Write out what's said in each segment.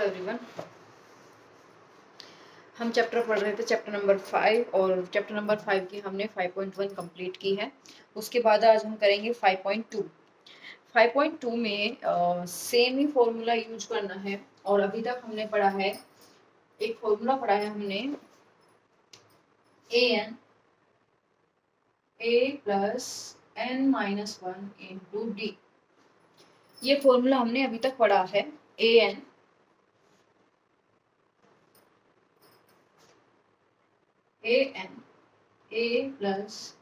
Everyone, हम chapter पढ़ रहे थे चैप्टर नंबर 5 और चैप्टर नंबर 5 की हमने 5.1 कंप्लीट की है। उसके बाद आज हम करेंगे 5.2। 5.2 में सेम ही फॉर्मूला यूज करना है और अभी तक हमने पढ़ा है, एक फॉर्मूला पढ़ा है हमने an a plus n minus 1 into D. ये फॉर्मूला हमने अभी तक पढ़ा है an a plus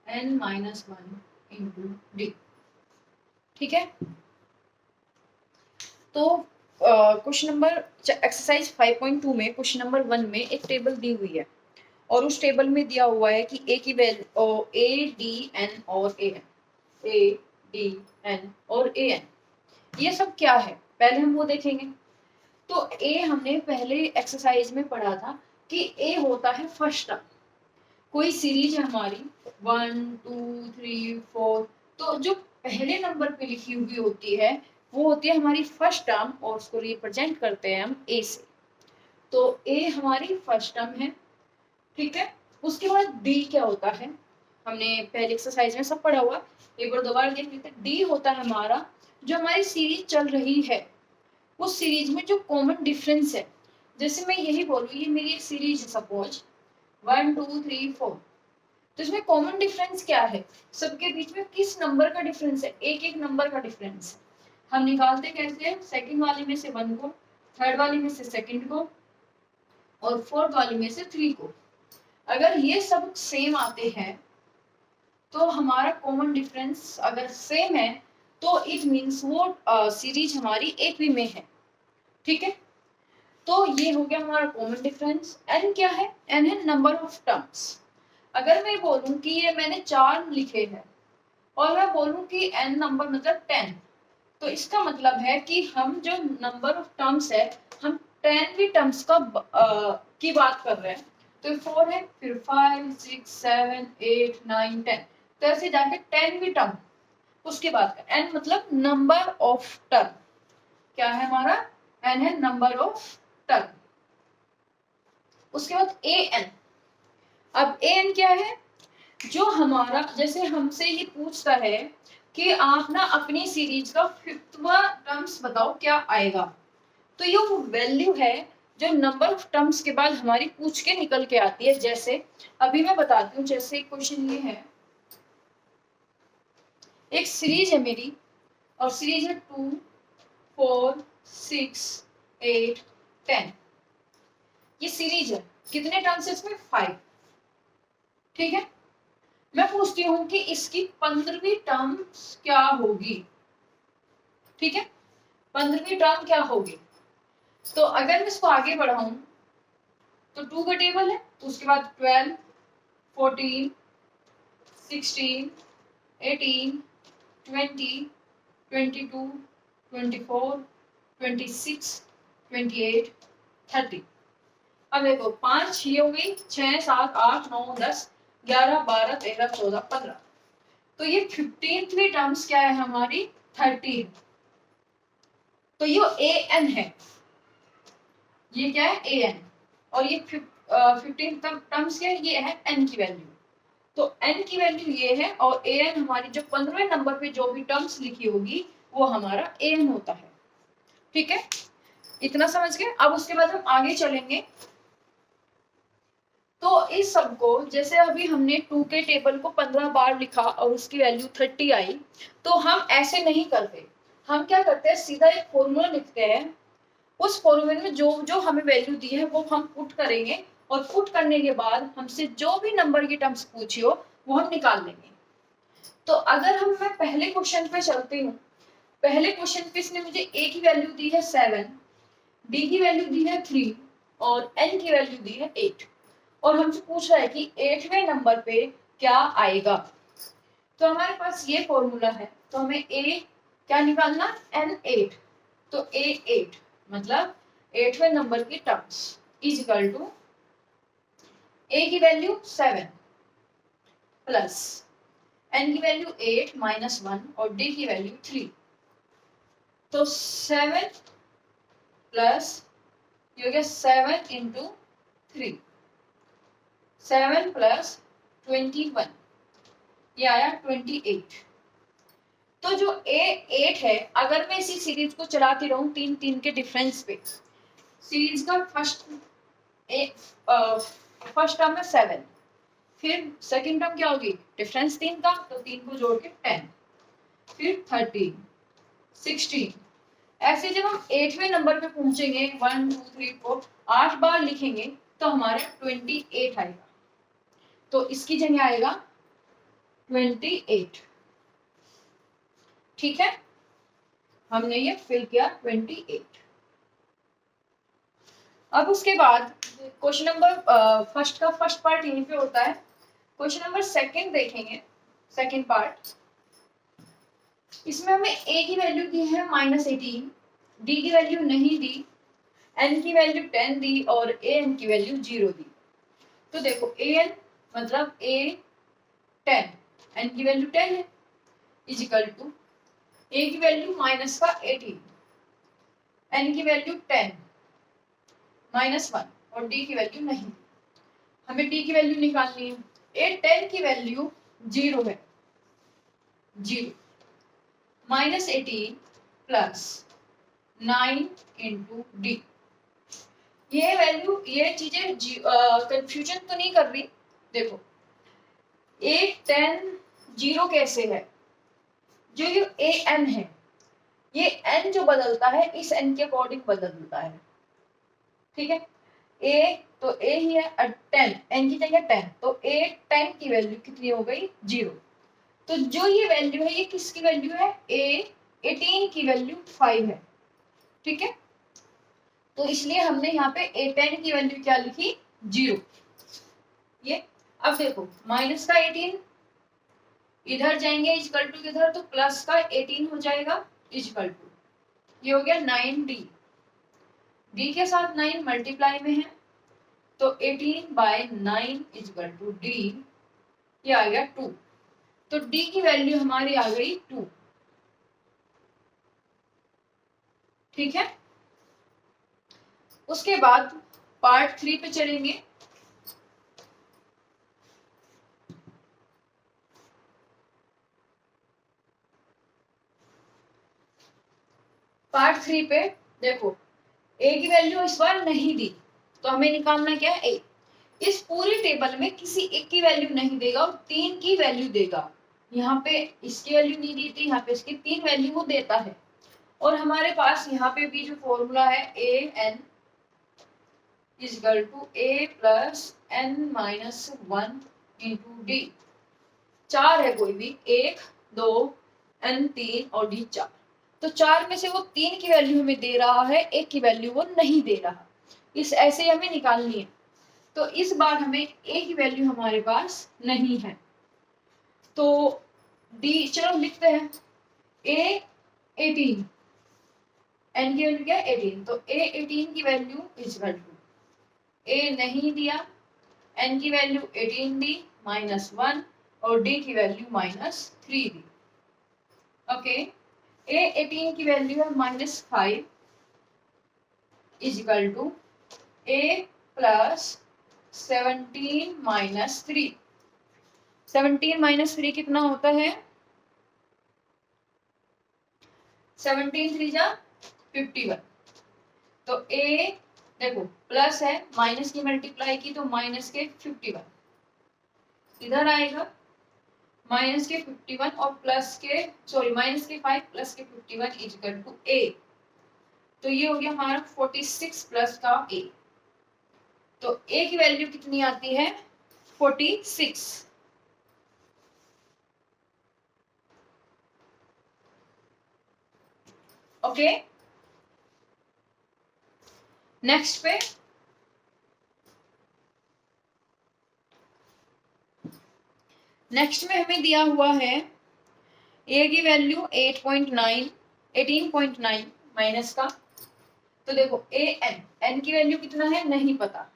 n minus 1 into D. ठीक है, तो क्वेश्चन नंबर एक्सरसाइज 5.2 में क्वेश्चन नंबर 1 में एक टेबल दी हुई है और उस टेबल में दिया हुआ है कि ए की वैल्यू ए डी एन और A N, A D N और ए एन, ये सब क्या है पहले हम वो देखेंगे। तो ए हमने पहले एक्सरसाइज में पढ़ा था कि ए होता है फर्स्ट टर्म। कोई सीरीज है हमारी 1 2 3 4, तो जो पहले नंबर पे लिखी हुई होती है वो होती है हमारी फर्स्ट टर्म और उसको रिप्रेजेंट करते हैं हम ए से। तो ए हमारी फर्स्ट टर्म है, ठीक है। उसके बाद डी क्या होता है, हमने पहले एक्सरसाइज में सब पढ़ा हुआ, एक बार दोबारा देख लेते हैं। डी होता है हमारा जो हमारी सीरीज चल रही है उस सीरीज में जो कॉमन डिफरेंस है। जैसे मैं यही बोलूँ ये मेरी एक सीरीज है सपोज 1 2 3 4, तो इसमें कॉमन डिफरेंस क्या है, सबके बीच में किस नंबर का डिफरेंस है, एक एक नंबर का डिफरेंस है। हम निकालते कैसे, सेकंड वाले में से 1 को, थर्ड वाले में से सेकंड को और फोर्थ वाले में से 3 को। अगर ये सब सेम आते हैं तो हमारा कॉमन डिफरेंस अगर सेम है तो इट मींस वो सीरीज हमारी एक भी में है, ठीक है। तो ये हो गया हमारा कॉमन डिफरेंस। एन क्या है, एन है नंबर ऑफ टर्म्स। अगर मैं बोलूं कि ये मैंने 4 लिखे हैं और मैं बोलूं कि n नंबर मतलब 10, तो इसका मतलब है कि हम जो नंबर ऑफ टर्म्स है हम 10वीं टर्म्स की बात कर रहे हैं। तो 4 है, फिर 5 6 7 8 9 10, तो ऐसे जाके 10वीं टर्म उसके बाद का n मतलब नंबर ऑफ टर्म क्या है हमारा, n है नंबर ऑफ टर्म। उसके बाद an, अब an क्या है, जो हमारा जैसे हमसे ये पूछता है कि आप ना अपनी सीरीज का 5वां टर्म्स बताओ क्या आएगा, तो ये वो वैल्यू है जो नंबर ऑफ टर्म्स के बाद हमारी पूछ के निकल के आती है। जैसे अभी मैं बताती हूँ, जैसे क्वेश्चन ये है, एक सीरीज है मेरी और सीरीज है 2 4 6 8 10, ये सीरीज है, कितने टर्म्स है इसमें 5, ठीक है। मैं पूछती हूँ कि इसकी 15वीं टर्म क्या होगी, ठीक है, 15वीं टर्म क्या होगी। तो अगर मैं इसको आगे बढ़ाऊं तो 2 का टेबल है, तो उसके बाद 12 14 16 18 20 22 24 26 28 30। अब देखो 5 ये हो गई, 6 7 8 9 10 11 12 13 14 15, तो ये 15वीं टर्म्स क्या है हमारी 30। तो ये an है, ये क्या है an, और ये 15 टर्म्स क्या है, ये है n की वैल्यू। तो n की वैल्यू ये है और an हमारी जो 15वें नंबर पे जो भी टर्म्स लिखी होगी वो हमारा an होता है, ठीक है। इतना समझ गए। अब उसके बाद हम आगे चलेंगे। तो इस सब को जैसे अभी हमने 2 के टेबल को 15 बार लिखा और उसकी वैल्यू 30 आई, तो हम ऐसे नहीं करते, हम क्या करते हैं सीधा एक फॉर्मूला लिखते हैं, उस फॉर्मूले में जो जो हमें वैल्यू दी है वो हम पुट करेंगे और पुट करने के बाद हमसे जो भी नंबर की टर्म्स पूछी हो वो हम निकाल लेंगे। तो अगर मैं पहले क्वेश्चन पे चलती हूँ, पहले क्वेश्चन पे इसने मुझे a की वैल्यू दी है 7, d की वैल्यू दी है 3 और n की वैल्यू दी है 8, और हमसे पूछ रहा है कि 8वें नंबर पे क्या आएगा। तो हमारे पास ये फॉर्मूला है, तो हमें a क्या निकालना, n8, तो a8 मतलब 8वें नंबर की terms is equal to a की वैल्यू 7 प्लस n की वैल्यू 8 माइनस 1 और d की वैल्यू 3। तो 7 प्लस ये हो गया 7 इंटू 3, 7 प्लस 21, ये आया 28। तो जो A8 है, अगर मैं इसी सीरीज को चलाती रहूं 3 3 के डिफरेंस पे, सीरीज का फर्स्ट टर्म है 7, फिर सेकंड टर्म क्या होगी, डिफरेंस 3 का, तो 3 को जोड़ के 10, फिर 13, 16, ऐसे जब हम 8वें नंबर पे पहुंचेंगे 1 2 3 4 8 बार लिखेंगे तो हमारे 28 आएगा। तो इसकी जगह आएगा 28। ठीक है, हमने ये फिल किया 28। अब उसके बाद क्वेश्चन नंबर फर्स्ट का फर्स्ट पार्ट यहीं पे होता है। क्वेश्चन नंबर सेकंड देखेंगे, सेकंड पार्ट। इसमें हमें a की वैल्यू दी है -18, d की वैल्यू नहीं दी, n की वैल्यू 10 दी और an की वैल्यू 0 दी। तो देखो an मतलब a 10, n की वैल्यू 10 है, इज इक्वल टू a की वैल्यू माइनस का 18, n की वैल्यू 10 -1 और d की वैल्यू नहीं। हमें d की वैल्यू निकालनी है। a 10 की वैल्यू 0 है, 0 -18 प्लस 9 इंटू डी। ये वैल्यू, ये चीजें कंफ्यूजन तो नहीं कर रही। देखो 8 10 0 कैसे है, जो ये ए एन है, ये n जो बदलता है इस n के अकॉर्डिंग बदलता है। ठीक है, a तो a ही है, 10 n की जगह 10, तो a 10 की वैल्यू कितनी हो गई, 0। तो जो ये वैल्यू है ये किसकी वैल्यू है, a 18 की वैल्यू 5 है। ठीक है, तो इसलिए हमने यहाँ पे a 10 की वैल्यू क्या लिखी, 0। ये अब देखो माइनस का 18 इधर जाएंगे इक्वल टू किधर, तो प्लस का 18 हो जाएगा इक्वल टू, ये हो गया 9d, d के साथ 9 मल्टीप्लाई में है, तो 18/9 इक्वल टू d, ये आ गया 2। तो d की वैल्यू हमारी आ गई 2। ठीक है, उसके बाद पार्ट 3 पे चलेंगे। पार्ट 3 पे देखो a की वैल्यू इस बार नहीं दी, तो हमें निकालना क्या है, a। इस पूरी टेबल में किसी एक की वैल्यू नहीं देगा और 3 की वैल्यू देगा। यहाँ पे इसकी वैल्यू नहीं दी थी, यहाँ पे इसकी 3 वैल्यू वो देता है। और हमारे पास यहाँ पे भी जो फॉर्मूला है a n equal to a plus n minus 1 into D. 4 है कोई भी, 1 2 n 3 और d 4। तो 4 में से वो 3 की वैल्यू हमें दे रहा है, एक की वैल्यू वो नहीं दे रहा। इस ऐसे ही हमें निकालनी है। तो इस बार हमें a की वैल्यू हमारे पास नहीं है, तो d चलो लिखते हैं, a 18, n की वैल्यू क्या है 18, तो a 18 की वैल्यू इक्वल टू a नहीं दिया, n की वैल्यू 18 दी -1 और d की वैल्यू -3 दी। ओके, a 18 की वैल्यू है -5 इक्वल टू a प्लस 17 -3। 17 -3 कितना होता है, 17 3 जा 51। तो a देखो प्लस है, माइनस की मल्टीप्लाई की तो माइनस के 51 इधर आएगा, माइनस के 51 और प्लस के सॉरी माइनस के 5 प्लस के 51 इक्वल टू a। तो ये हो गया हमारा 46 प्लस का a। तो a की वैल्यू कितनी आती है, 46। ओके, नेक्स्ट पे नेक्स्ट में हमें दिया हुआ है a की वैल्यू 8.9 18.9 माइनस का। तो देखो a n की वैल्यू कितना है नहीं पता,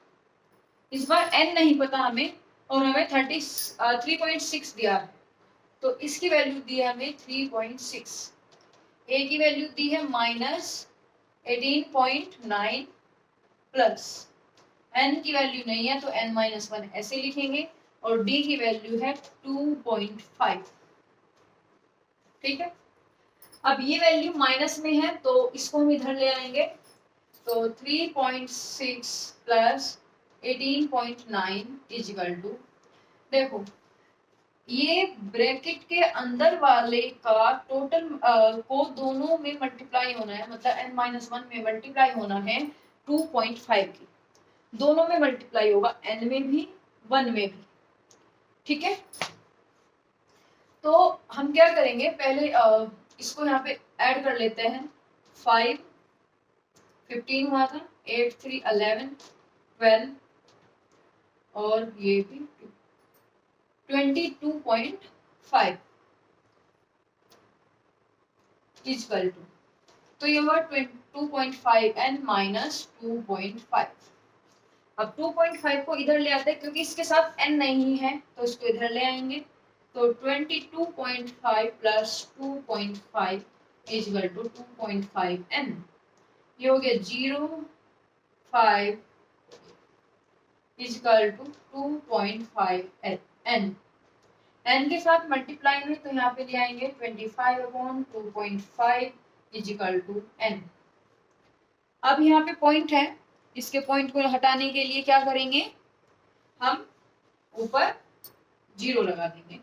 इस बार n नहीं पता हमें, और हमें 3.6 दिया है, तो इसकी वैल्यू दी है हमें 3.6। a की वैल्यू दी है -1 18.9 प्लस n की वैल्यू नहीं है तो n-1 ऐसे लिखेंगे और d की वैल्यू है 2.5। ठीक है, अब ये वैल्यू माइनस में है तो इसको हम इधर ले आएंगे, तो 3.6 प्लस 18.9 इज इक्वल टू, देखो ये ब्रैकेट के अंदर वाले का टोटल को दोनों में मल्टीप्लाई होना है, मतलब n-1 में मल्टीप्लाई होना है 2.5 की, दोनों में मल्टीप्लाई होगा, n में भी 1 में भी। ठीक है, तो हम क्या करेंगे, पहले इसको यहाँ पे ऐड कर लेते हैं। 5 15 हुआ था, 8 3 11 12 और ये भी 22.5 इक्वल टू, तो ये हुआ 2.5 n माइनस 2.5। अब 2.5 को इधर ले आते हैं क्योंकि इसके साथ n नहीं है तो इसको इधर ले आएंगे, तो 22.5 प्लस 2.5 इक्वल टू 2.5 n, ये हो गया 0.5 इक्वल टू 2.5 n। n के साथ मल्टीप्लाई में तो यहाँ पे ले आएंगे 25/2.5 इक्वल टू n। अब यहाँ पे पॉइंट है, इसके पॉइंट को हटाने के लिए क्या करेंगे, हम ऊपर 0 लगा देंगे,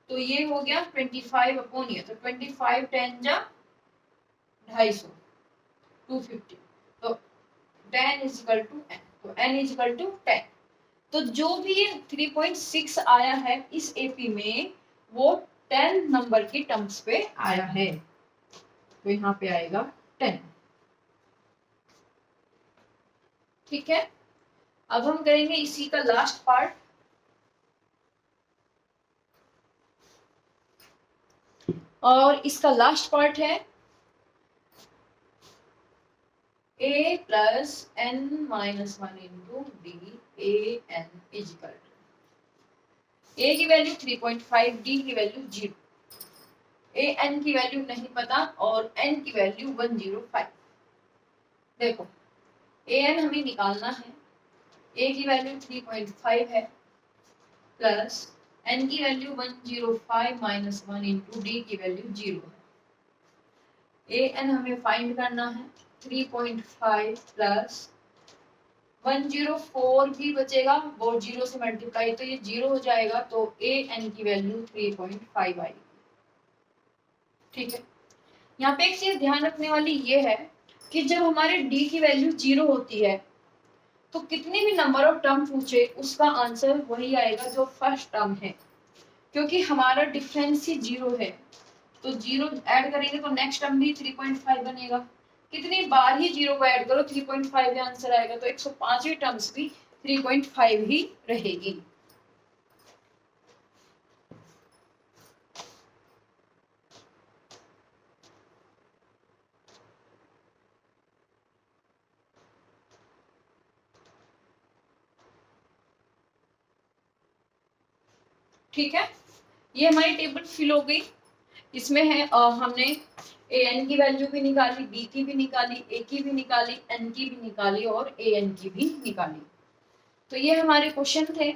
तो ये हो गया 25 अपॉन ये, तो 25 10 जा 250 250, तो 10 इक्वल टू n, तो n इक्वल टू 10। तो जो भी 3.6 आया है इस एपी में वो 10 नंबर की टर्म्स पे आया है, तो यहाँ पे आएगा 10। ठीक है, अब हम करेंगे इसी का लास्ट पार्ट। और इसका लास्ट पार्ट है a plus n-1 into D A N equal to, a की वैल्यू 3.5, d की वैल्यू 0, a n की वैल्यू नहीं पता और n की वैल्यू 105। देखो a n हमें निकालना है, a की वैल्यू 3.5 है प्लस n की वैल्यू 105 माइनस 1 इंटू डी की वैल्यू 0 है। a n हमें फाइंड करना है, 3.5 प्लस 104 भी बचेगा, वो 0 से मल्टीप्लाई तो ये 0 हो जाएगा, तो a n की वैल्यू 3.5 आएगी। ठीक है, यहाँ पे एक चीज ध्यान रखने वाली ये है कि जब हमारे d की वैल्यू 0 होती है तो कितनी भी नंबर ऑफ टर्म पूछे उसका आंसर वही आएगा जो फर्स्ट टर्म है, क्योंकि हमारा डिफरेंस ही 0 है, तो 0 ऐड करेंगे तो नेक्स्ट टर्म भी 3.5 बनेगा, कितनी बार ही 0 को ऐड करो 3.5 आंसर आएगा, तो 105वीं टर्म्स भी 3.5 ही रहेगी। ठीक है, ये हमारी टेबल फिल हो गई। इसमें है हमने ए एन की वैल्यू भी निकाली, बी की भी निकाली, ए की भी निकाली, एन की भी निकाली और ए एन की भी निकाली। तो ये हमारे क्वेश्चन थे।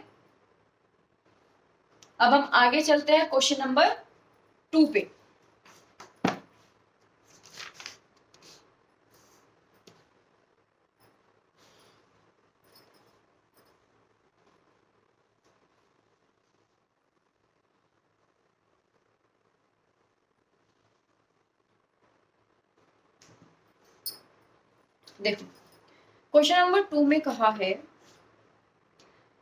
अब हम आगे चलते हैं क्वेश्चन नंबर 2 पे। देखो क्वेश्चन नंबर 2 में कहा है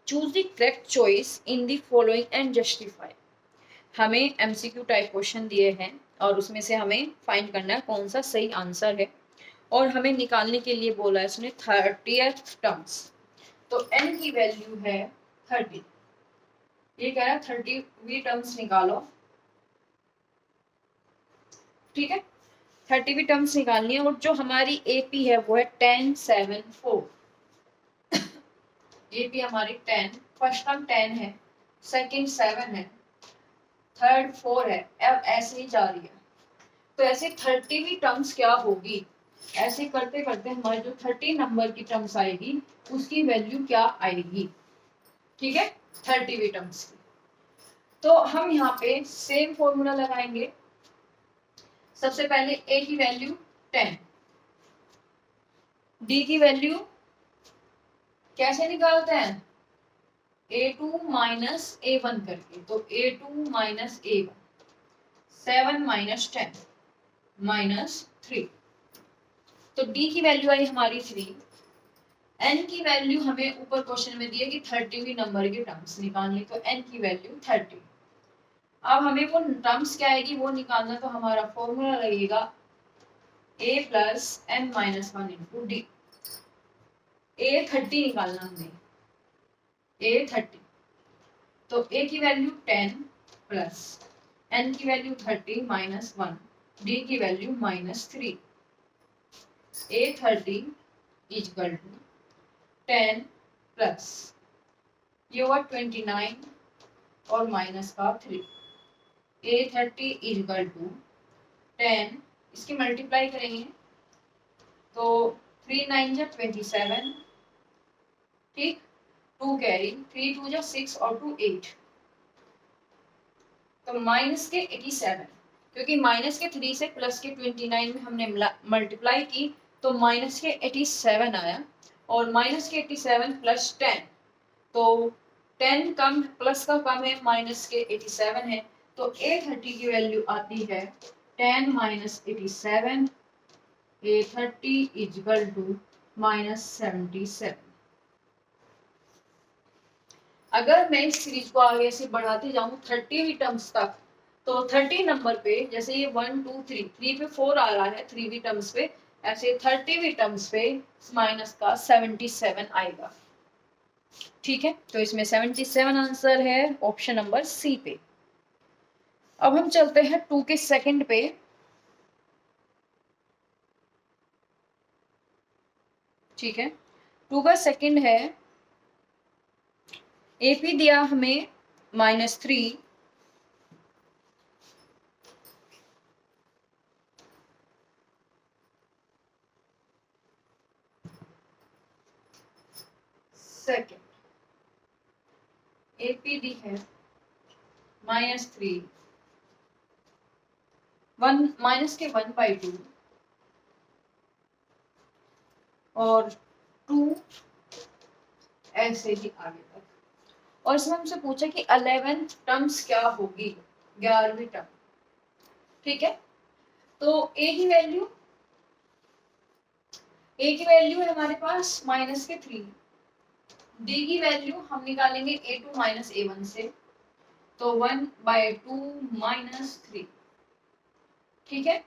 choose the correct choice in the following and justify. हमें एमसीक्यू टाइप क्वेश्चन दिए हैं और उसमें से हमें फाइंड करना है कौन सा सही आंसर है, और हमें निकालने के लिए बोला है इसने 30th टर्म्स, तो n की वैल्यू है 30, ये कह रहा है 30वीं टर्म्स निकालो। ठीक है, 30वीं टर्म्स निकालनी है, और जो हमारी एपी है वो है 10 7 4। एपी हमारी 10, फर्स्ट टर्म 10 है, सेकंड 7 है, थर्ड 4 है, अब ऐसे ही जा रही है। तो ऐसे 30वीं टर्म्स क्या होगी, ऐसे करते करते हमारी जो 30 नंबर की टर्म्स आएगी उसकी वैल्यू क्या आएगी, ठीक है, 30वीं टर्म्स की। तो हम यहाँ पे सेम फॉर्मूला लगाएंगे। सबसे पहले ए की वैल्यू 10, डी की वैल्यू कैसे निकालते हैं, a2 माइनस a1 करके। तो a2 minus a1, 7 minus 10 minus 3। तो d की वैल्यू आई हमारी 3। n की वैल्यू हमें ऊपर क्वेश्चन में दी है कि 30वीं नंबर की टर्म्स निकालनी, तो n की वैल्यू 30। अब हमें वो टर्म्स क्या आएगी वो निकालना, तो हमारा फॉर्मूला लगेगा a plus n minus 1 into D. a 30 निकालना हमें, a 30। तो a की वैल्यू 10 प्लस n की वैल्यू 30 माइनस 1, d की value minus 3। a 30 equal to 10 plus ये हुआ 29 और माइनस का 3। a 30 इक्वल टू 10, इसकी मल्टीप्लाई करेंगे तो 3 9 जा 27, ठीक, 2 कैरी, 3 2 जा 6 और 2 8। तो माइनस के 87, क्योंकि माइनस के 3 से प्लस के 29 में हमने मल्टीप्लाई की तो माइनस के 87 आया, और माइनस के 87 प्लस 10, तो 10 कम प्लस का कम है, माइनस के 87 है, तो a30 की वैल्यू आती है 10 minus 87, a30 equal to minus 77। अगर मैं इस सीरीज को आगे से बढ़ाती जाऊं 30वीं टर्म्स तक, तो 30 नंबर पे जैसे ये 1 2 3 3 पे 4 आ रहा है 3वीं टर्म्स पे, ऐसे 30वीं टर्म्स पे माइनस का 77 आएगा, ठीक है। तो इसमें 77 आंसर है ऑप्शन नंबर सी पे। अब हम चलते हैं 2 के सेकंड पे। ठीक है, 2 का सेकंड है, एपी दिया हमें -3, सेकंड एपीडी है -3, 1 माइनस के 1/2 और 2 ऐसे ही आगे तक। और इसमें हमसे पूछा कि 11th टर्म्स क्या होगी, 11वीं टर्म, ठीक है। तो ए की वैल्यू है हमारे पास -3, डी की वैल्यू हम निकालेंगे a2 माइनस a1 से, तो 1/2 -3, ठीक है।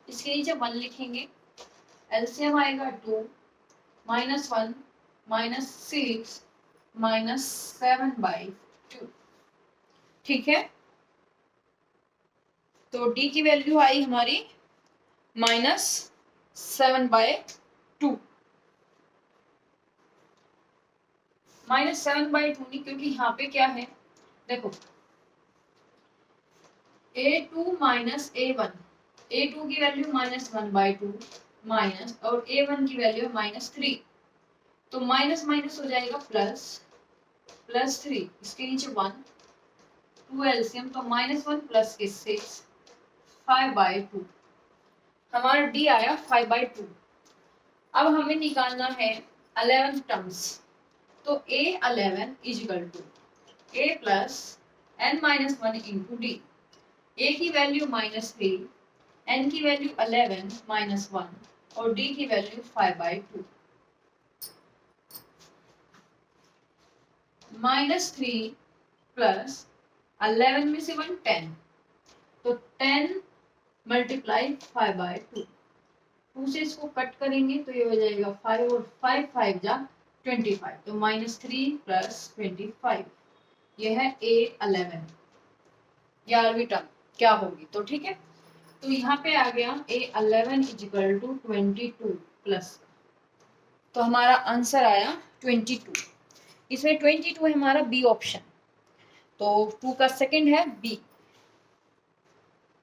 इसके नीचे 1 लिखेंगे, एलसीएम आएगा 2 -1 -6 -7/2, ठीक है। तो डी की वैल्यू आई हमारी -7/2, -7/2 नहीं, क्योंकि यहाँ पे क्या है देखो, a2 माइनस a1, a2 की वैल्यू -1/2 माइनस, और a1 की वैल्यू -3, तो माइनस माइनस हो जाएगा प्लस, +3, इसके नीचे 1, 2 एलसीएम, तो -1 प्लस के 6, 5/2, हमारा डी आया 5/2। अब हमें निकालना है 11 टर्म्स, तो a11 equal to a plus n-1 into D. A की वैल्यू -3, n की वैल्यू 11 -1 और d की वैल्यू 5/2। -3 प्लस 11 में से 1 10, तो 10 मल्टीप्लाई 5/2, 2 से इसको कट करेंगे तो ये हो जाएगा 5 और 5 5 जा 25, तो -3 प्लस 25, ये है a11, 11वीं टर्म क्या होगी, तो ठीक है। तो यहाँ पे आ गया a11 इक्वल टू 22 प्लस, तो हमारा आंसर आया 22। इसमें 22 है हमारा बी ऑप्शन, तो 2 का सेकंड है बी,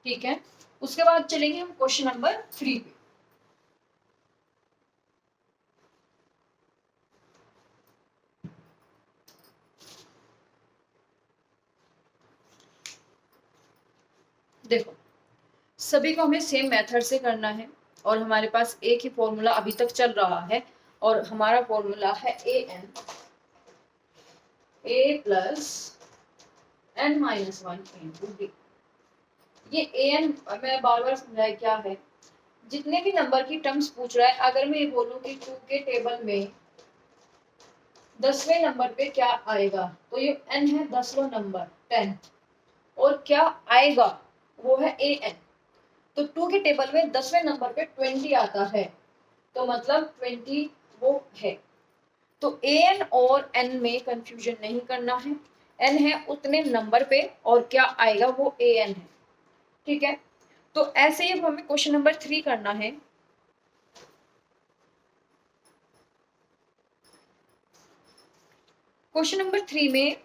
ठीक है। उसके बाद चलेंगे हम क्वेश्चन नंबर 3 पे। देखो, सभी को हमें सेम मेथड से करना है और हमारे पास एक ही फॉर्मूला अभी तक चल रहा है और हमारा फॉर्मूला है a plus n minus one into D. ये an मैं बार बार समझाया क्या है, जितने भी नंबर की टर्म्स पूछ रहा है, अगर मैं ये बोलूं कि 2 के टेबल में 10वें नंबर पे क्या आएगा, तो ये n है 10वां नंबर 10, और क्या आएगा वो है an। तो 2 के टेबल में 10वें नंबर पे 20 आता है, तो मतलब 20 वो है। तो an और n में कंफ्यूजन नहीं करना है, n है उतने नंबर पे और क्या आएगा वो an है, ठीक है। तो ऐसे ही अब हमें क्वेश्चन नंबर 3 करना है। क्वेश्चन नंबर 3 में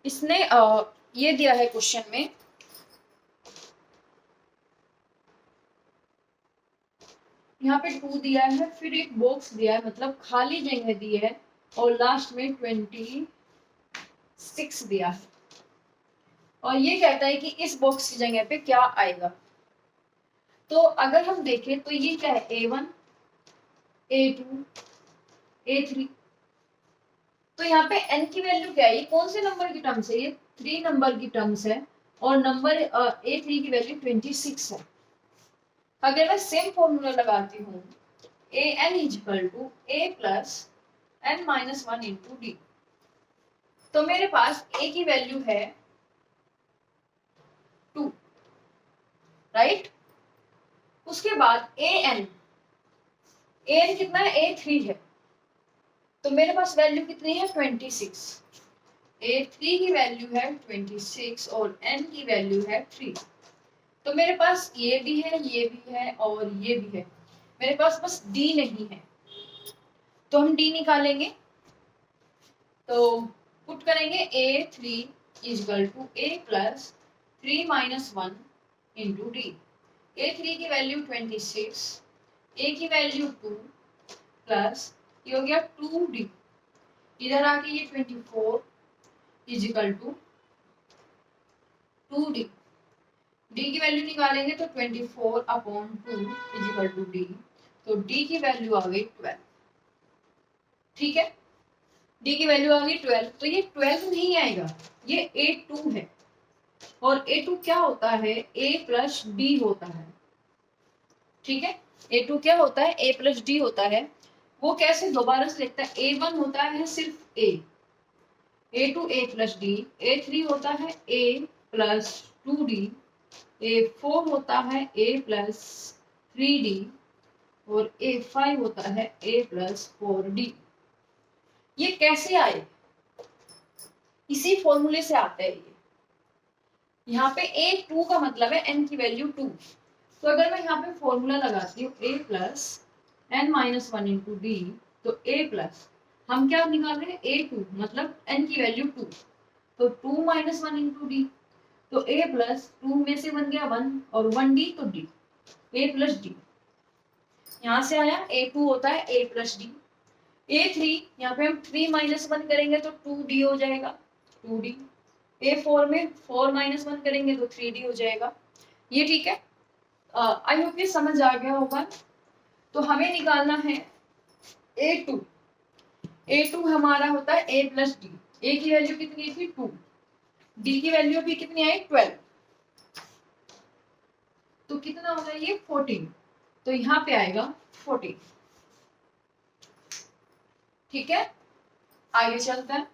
इसने ये दिया है क्वेश्चन में, यहाँ पे 2 दिया है, फिर एक बॉक्स दिया है, मतलब खाली जगह दी है, और लास्ट में 26 दिया है, और ये कहता है कि इस बॉक्स की जगह पे क्या आएगा। तो अगर हम देखें तो ये क्या है, a1 a2 a3। तो यहाँ पे n की वैल्यू क्या है, ये कौन से नंबर की टर्म्स है, ये 3 नंबर की टर्म्स है, और नंबर a3 की वैल्यू 26 है। अगर मैं सेम फॉर्मूला लगाती हूँ an equal to a plus n minus one into D, तो मेरे पास a की वैल्यू है 2, राइट। उसके बाद an कितना है, a3 है, तो मेरे पास वैल्यू कितनी है 26। a3 की वैल्यू है 26 और n की वैल्यू है 3। तो मेरे पास ये भी है, ये भी है और ये भी है, मेरे पास बस d नहीं है, तो हम d निकालेंगे। तो पुट करेंगे a3 equal to a plus 3 minus one into D. a3 की वैल्यू 26, a की वैल्यू 2 प्लस ये हो गया 2d, इधर आके ये 24 इक्वल टू 2d। d की वैल्यू निकालेंगे तो 24 अपॉन 2 इक्वल टू d, तो d की वैल्यू आ गई 12, ठीक है। d की वैल्यू आ गई 12, तो ये 12 नहीं आएगा, ये a2 है, और a2 क्या होता है, a प्लस d होता है, ठीक है। a2 क्या होता है, a प्लस d होता है। वो कैसे, दोबारा से लिखता है, a1 होता है सिर्फ a, a2 a plus d, a3 होता है a प्लस 2d, a4 होता है a प्लस 3d, और a5 होता है a प्लस 4d। ये कैसे आए, इसी फॉर्मूले से आता है ये। यहाँ पे a2 का मतलब है n की वैल्यू 2, तो अगर मैं यहाँ पे फॉर्मूला लगाती हूँ a plus n minus one into D, तो a प्लस हम क्या निकाल रहे हैं, a2 मतलब n की वैल्यू 2, तो 2 माइनस वन इंटू डी, तो a प्लस 2 में से बन गया 1 और 1d, तो d a प्लस डी, यहाँ से आया a2 होता है a प्लस डी। a3 यहाँ पे हम 3 माइनस वन करेंगे तो 2d हो जाएगा 2d। a4 में 4 माइनस वन करेंगे तो 3d हो जाएगा। ये ठीक है, आई होप ये समझ आ गया होगा। तो हमें निकालना है a2, a2 हमारा होता है a प्लस डी, a की वैल्यू कितनी थी 2, d की वैल्यू भी कितनी आई 12, तो कितना होगा ये 14, तो यहाँ पे आएगा 14, ठीक है। आगे चलता है,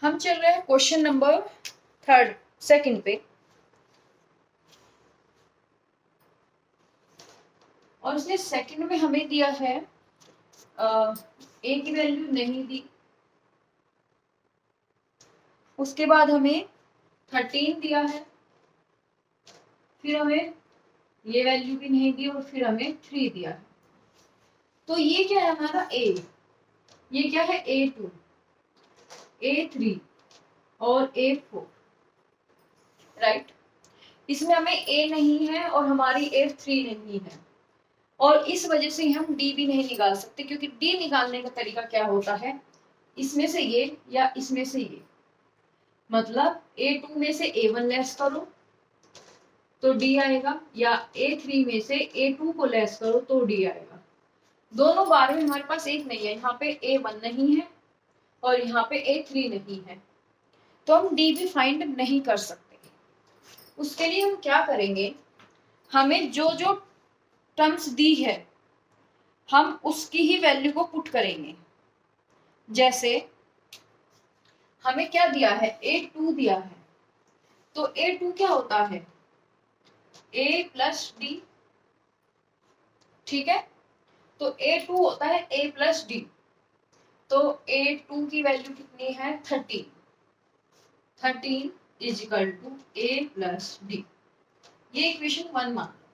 हम चल रहे हैं क्वेश्चन नंबर सेकंड पे, और उसने सेकंड में हमें दिया है ए की वैल्यू नहीं दी, उसके बाद हमें 13 दिया है, फिर हमें ये वैल्यू भी नहीं दी, और फिर हमें 3 दिया है। तो ये क्या है हमारा a, ये क्या है a2 a3 और a4, राइट। इसमें हमें a नहीं है और हमारी a3 नहीं है, और इस वजह से हम डी भी नहीं निकाल सकते, क्योंकि डी निकालने का तरीका क्या होता है, इसमें से ये या इसमें से ये, मतलब A2 में से A1 लेस करो तो डी आएगा, या A3 में से A2 को लेस करो तो डी आएगा। दोनों बार में हमारे पास एक नहीं है, यहाँ पे A1 नहीं है और यहाँ पे A3 नहीं है, तो हम डी भी फाइंड नहीं कर सकते। उसके लिए हम क्या करेंगे, हमें जो जो टर्म्स दी है हम उसकी ही वैल्यू को पुट करेंगे। जैसे हमें क्या दिया है, A2 दिया है, तो A2 क्या होता है, A प्लस डी, ठीक है। तो A2 होता है A प्लस डी, तो A2 की वैल्यू कितनी है, 13 is equal to A plus D. ये इक्वेशन 1 मान लो।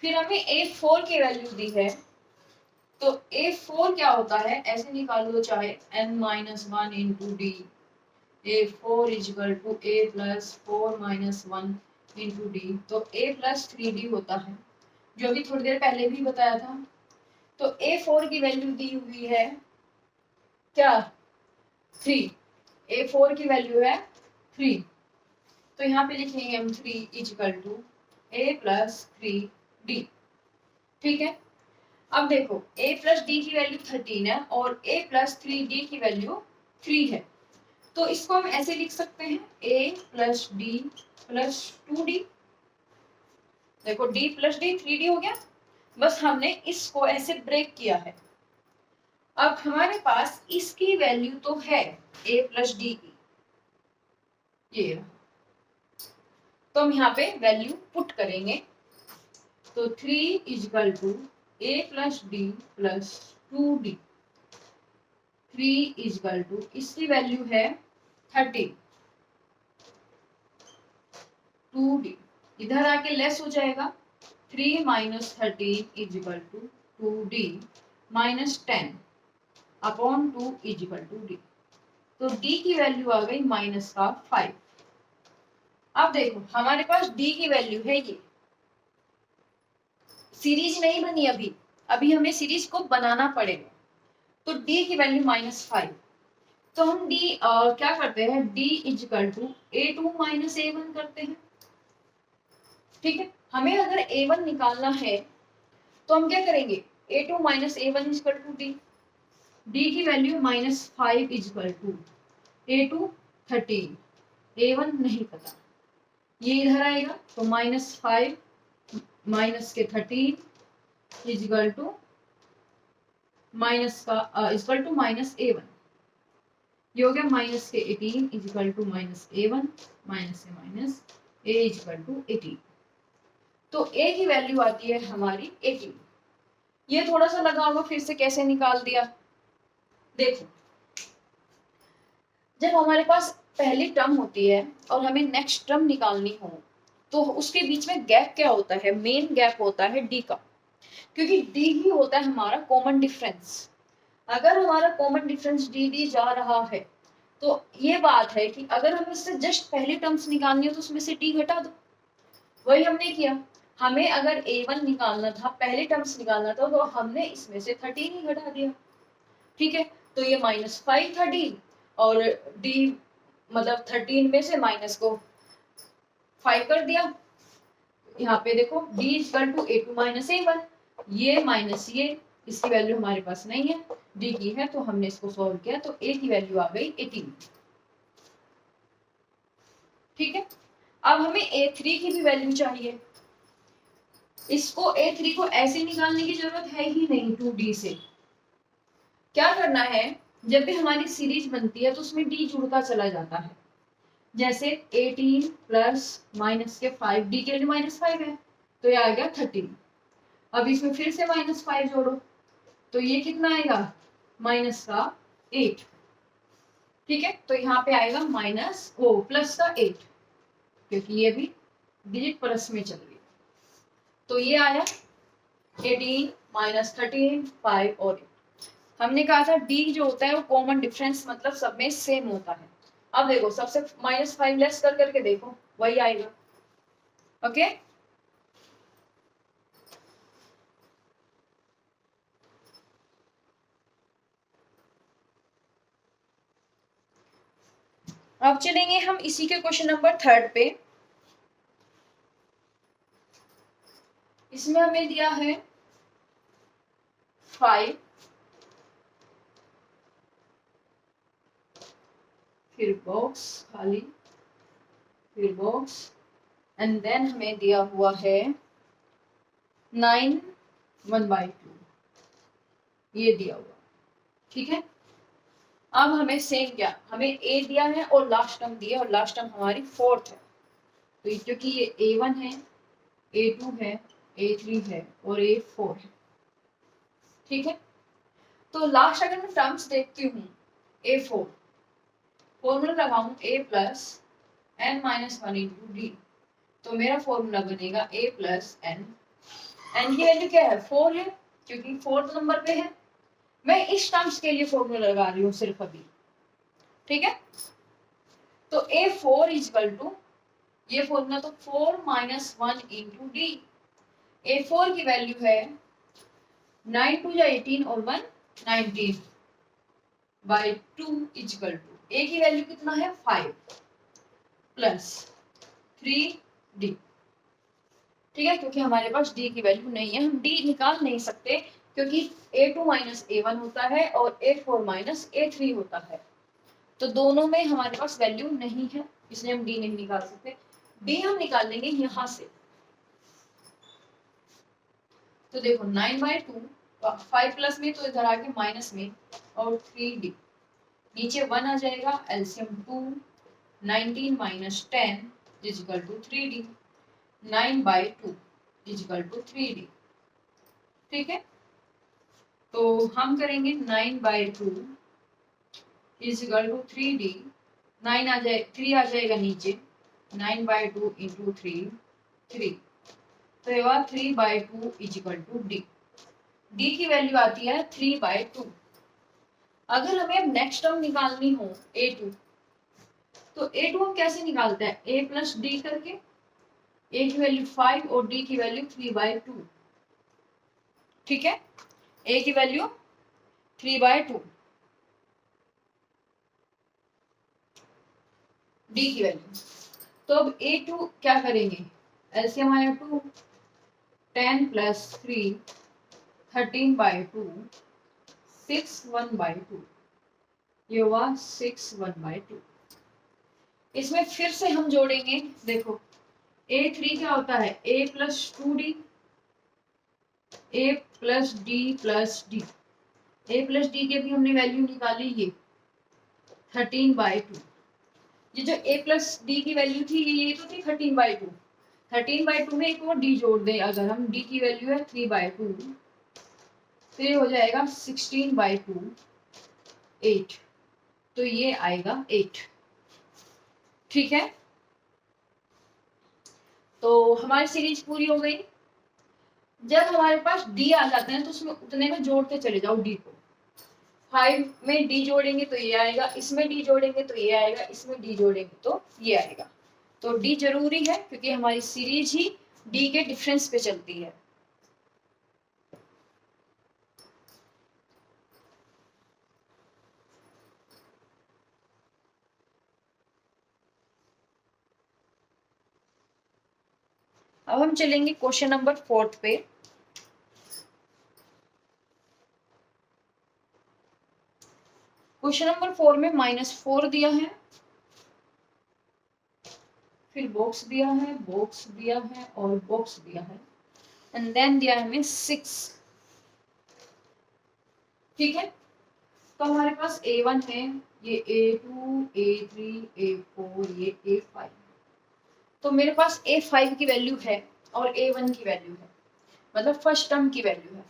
फिर हमें A4 की वैल्यू दी है, तो A4 क्या होता है, ऐसे निकालो चाहे n-1 into D, A4 is equal to A plus 4 minus 1 into D, तो A प्लस 3D होता है, जो अभी थोड़ी देर पहले भी बताया था। तो A4 की वैल्यू दी हुई है क्या, 3, A4 की वैल्यू है 3, तो यहाँ पे लिखेंगे हम 3 is equal to A plus 3D, ठीक है। अब देखो A प्लस डी की वैल्यू 13 है और A प्लस 3D की वैल्यू 3 है, तो इसको हम ऐसे लिख सकते हैं A plus D plus 2D। देखो D प्लस डी 3D हो गया, बस हमने इसको ऐसे ब्रेक किया है। अब हमारे पास इसकी वैल्यू तो है A प्लस डी की, ये, तो हम यहाँ पे वैल्यू पुट करेंगे, तो 3 is equal to A plus D plus 2D, 3 is equal to, इसकी वैल्यू है 30, 2D, इधर आके लेस हो जाएगा, 3 minus 13 is equal to 2D minus 10 upon 2 is equal to D, तो D की वैल्यू आ गई -5। अब देखो हमारे पास D की वैल्यू है ये, सीरीज नहीं बनी अभी, अभी हमें सीरीज को बनाना पड़ेगा, तो D की वैल्यू -5, तो हम D क्या करते हैं, D is equal to A2 minus A1 करते हैं, ठीक है। हमें अगर A1 निकालना है तो हम क्या करेंगे, A2 minus A1 is equal to D, D की value -5 is equal to A2 13, A1 नहीं पता, ये इधर आएगा, तो -5 माइनस के 13 इज इक्वल टू माइनस का इज इक्वल टू -A1, ये हो गया माइनस के 18 is equal to -A1 minus से minus A is equal to 18, तो A की वैल्यू आती है हमारी 18। ये थोड़ा सा लगा होगा फिर से कैसे निकाल दिया, देखो जब हमारे पास पहली टर्म होती है और हमें नेक्स्ट टर्म निकालनी हो, तो उसके बीच में गैप क्या होता है, मेन गैप होता है डी का, क्योंकि डी ही होता है हमारा कॉमन डिफरेंस। अगर हमारा कॉमन डिफरेंस डी जा रहा है, तो ये बात है कि अगर हमें इससे जस्ट पहली टर्म्स निकालनी हो तो उसमें से डी घटा दो, वही हमने किया। हमें अगर A1 निकालना था, पहले टर्म्स निकालना था, तो हमने इसमें से 13 ही घटा दिया, ठीक है। तो ये -5 था D, और D मतलब 13 में से माइनस को 5 कर दिया। यहाँ पे देखो D equal to A2 minus A1, ये माइनस ये, इसकी वैल्यू हमारे पास नहीं है, D की है, तो हमने इसको सॉल्व किया, तो A की वैल्यू आ गई 18, ठीक है। अब हमें A3 की भी वैल्यू चाहिए, इसको A3 को ऐसे निकालने की जरूरत है ही नहीं 2D से। क्या करना है, जब भी हमारी सीरीज बनती है तो उसमें D जुड़ता चला जाता है, जैसे 18 प्लस माइनस के 5, D के लिए -5 है, तो ये आ गया 13। अब इसमें फिर से -5 जोड़ो, तो ये कितना आएगा, माइनस का 8, ठीक है। तो यहाँ पे आएगा प्लस का 8, क्योंकि ये भी डिजिट प्लस में चल रही है, तो ये आया 18 माइनस 13 5 और 8। हमने कहा था D जो होता है वो कॉमन डिफरेंस मतलब सब में सेम होता है। अब देखो सबसे -5 लेस कर करके देखो, वही आएगा, ओके। अब चलेंगे हम इसी के क्वेश्चन नंबर 3 पे। इसमें हमें दिया है 5, फिर बॉक्स खाली, फिर बॉक्स, एंड देन हमें दिया हुआ है 9 1/2, ये दिया हुआ। ठीक है, अब हमें सेम क्या, हमें ए दिया है और लास्ट टर्म दिया, और लास्ट टर्म हमारी 4th है, तो क्योंकि ये A1 है, A2 है, A3 है और A4 है। ठीक है, तो लास्ट अगर मैं टर्म्स देखती हूँ A4, फॉर्मूला लगाऊं A plus n minus 1 into D, तो मेरा फॉर्मूला बनेगा A प्लस n। n की वैल्यू क्या है, 4 है, क्योंकि 4th नंबर पे है। मैं इस टर्म्स के लिए फॉर्मूला लगा रही हूँ सिर्फ अभी। ठीक है, तो A4 इजकल टू, ये फॉर्मूला तो 4 माइनस 1 इंटू डी। A4 की वैल्यू है 9 2 या 18 और 1 19 बाई 2 इजकल टू, ए की वैल्यू कितना है 5 प्लस 3d। ठीक है, क्योंकि हमारे पास d की वैल्यू नहीं है, हम d निकाल नहीं सकते, क्योंकि A2 माइनस A1 होता है और A4 माइनस A3 होता है, तो दोनों में हमारे पास वैल्यू नहीं है, इसलिए हम d नहीं निकाल सकते। d हम निकाल लेंगे यहां से। तो देखो 9/2, 5 प्लस में तो इधर आके माइनस में, और 3d, नीचे 1 आ जाएगा, LCM 2, 19 minus 10 equal to 3d, 9/2 equal to 3d। ठीक है, तो हम करेंगे 9/2 इजिकल टू 3d, 9 आ जाए, 3 आ जाएगा नीचे, 9/2 इंटू 3, तो ये हुआ 3/2 इजिकल टू d। d की वैल्यू आती है 3/2। अगर हमें अब नेक्स्ट टर्म निकालनी हो A2, तो A2 हम कैसे निकालते हैं, a प्लस डी करके, a की वैल्यू 5 और d की वैल्यू 3/2। ठीक है, a की वैल्यू 3/2, d की वैल्यू। तो अब A2 क्या करेंगे, एलसीएम आया 2, 10 प्लस 3 13/2, 6 1/2, ये हुआ 6 1/2। इसमें फिर से हम जोड़ेंगे, देखो A3 क्या होता है, a plus 2d, a plus d plus d, a plus D की भी हमने वैल्यू निकाली, ये 13/2। ये जो a प्लस डी की वैल्यू थी, ये तो थी 13/2, 13/2 में एक और d जोड़ दें, अगर हम d की वैल्यू है 3/2, तो ये हो जाएगा 16/2 8, तो ये आएगा 8। ठीक है, तो हमारी सीरीज पूरी हो गई। जब हमारे पास d आ जाता है तो उसमें उतने में जोड़ते चले जाओ d को। 5 में d जोड़ेंगे तो ये आएगा, इसमें d जोड़ेंगे तो ये आएगा, इसमें d जोड़ेंगे तो ये आएगा। तो d जरूरी है, क्योंकि हमारी सीरीज ही d के डिफरेंस पे चलती है। अब हम चलेंगे क्वेश्चन नंबर 4 पे। क्वेश्चन नंबर 4 में -4 दिया है, फिर बॉक्स दिया है, बॉक्स दिया है और बॉक्स दिया है, एंड देन दिया है हमें 6। ठीक है, तो हमारे पास A1 है, ये A2 A3 A4, ये A5। तो मेरे पास A5 की वैल्यू है और A1 की वैल्यू है, मतलब फर्स्ट टर्म की वैल्यू है।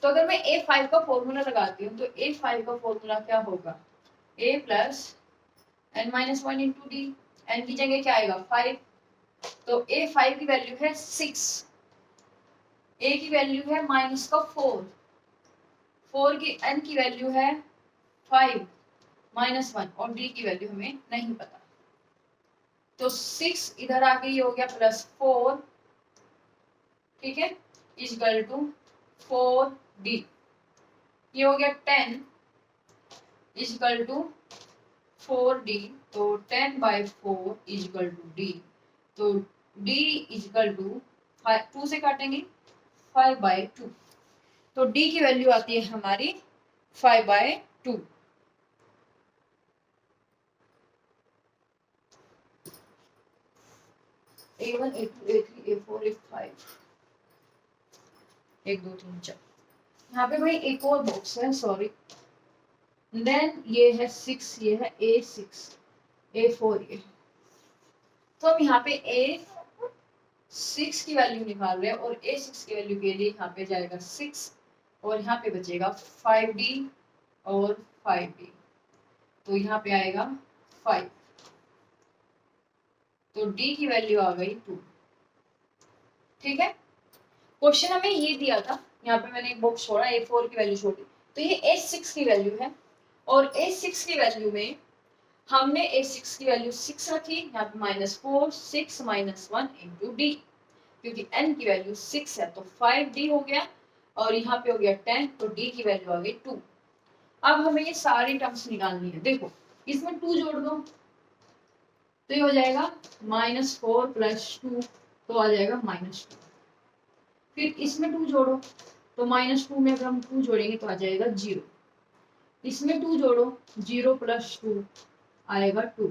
तो अगर मैं A5 का फॉर्मूला लगाती हूँ, तो A5 का फॉर्मूला क्या होगा, A plus n minus 1 into D, N की जगह क्या आएगा 5, तो A5 की वैल्यू है 6, A की वैल्यू है माइनस का 4, 4 की n की वैल्यू है 5 माइनस 1, और d की वैल्यू हमें नहीं पता, तो 6 इधर आके ये हो गया +4। ठीक है, इजकल टू 4d, ये हो गया 10 इजकल टू 4d, तो 10/4 इज इक्वल टू d, तो d इज इक्वल टू 2 से काटेंगे 5/2, तो d की वैल्यू आती है हमारी 5/2। A1 A2 A3 A4 A5 1 2 3 4, यहाँ पे भाई एक और बॉक्स है, सॉरी, देन ये है 6, ये है A6 A4 ये, तो हम यहाँ पे A6 की वैल्यू निकाल रहे हैं और A6 की वैल्यू के लिए यहाँ पे जाएगा 6 और यहाँ पे बचेगा 5d और 5d, तो यहाँ पे आएगा 5, तो d की वैल्यू आ गई 2। ठीक है, क्वेश्चन हमें ये दिया था, यहाँ पे मैंने एक बॉक्स छोड़ा, A4 की वैल्यू छोड़ी, तो ये A6 की वैल्यू है और A6 की वैल्यू में हमने A6 की वैल्यू 6 रखी, यहाँ पे -4 6 -1 इंटू डी, क्योंकि n की वैल्यू 6 है तो 5d हो गया और यहाँ पे हो गया 10, तो d की वैल्यू आ गई 2। अब हमें ये सारी टर्म्स निकालनी है, देखो इसमें 2 जोड़ दो तो ये हो जाएगा -4 + 2, तो आ जाएगा -2, फिर इसमें 2 जोड़ो तो -2 में अगर हम 2 जोड़ेंगे तो आ जाएगा 0, इसमें 2 जोड़ो 0 + 2 आएगा 2,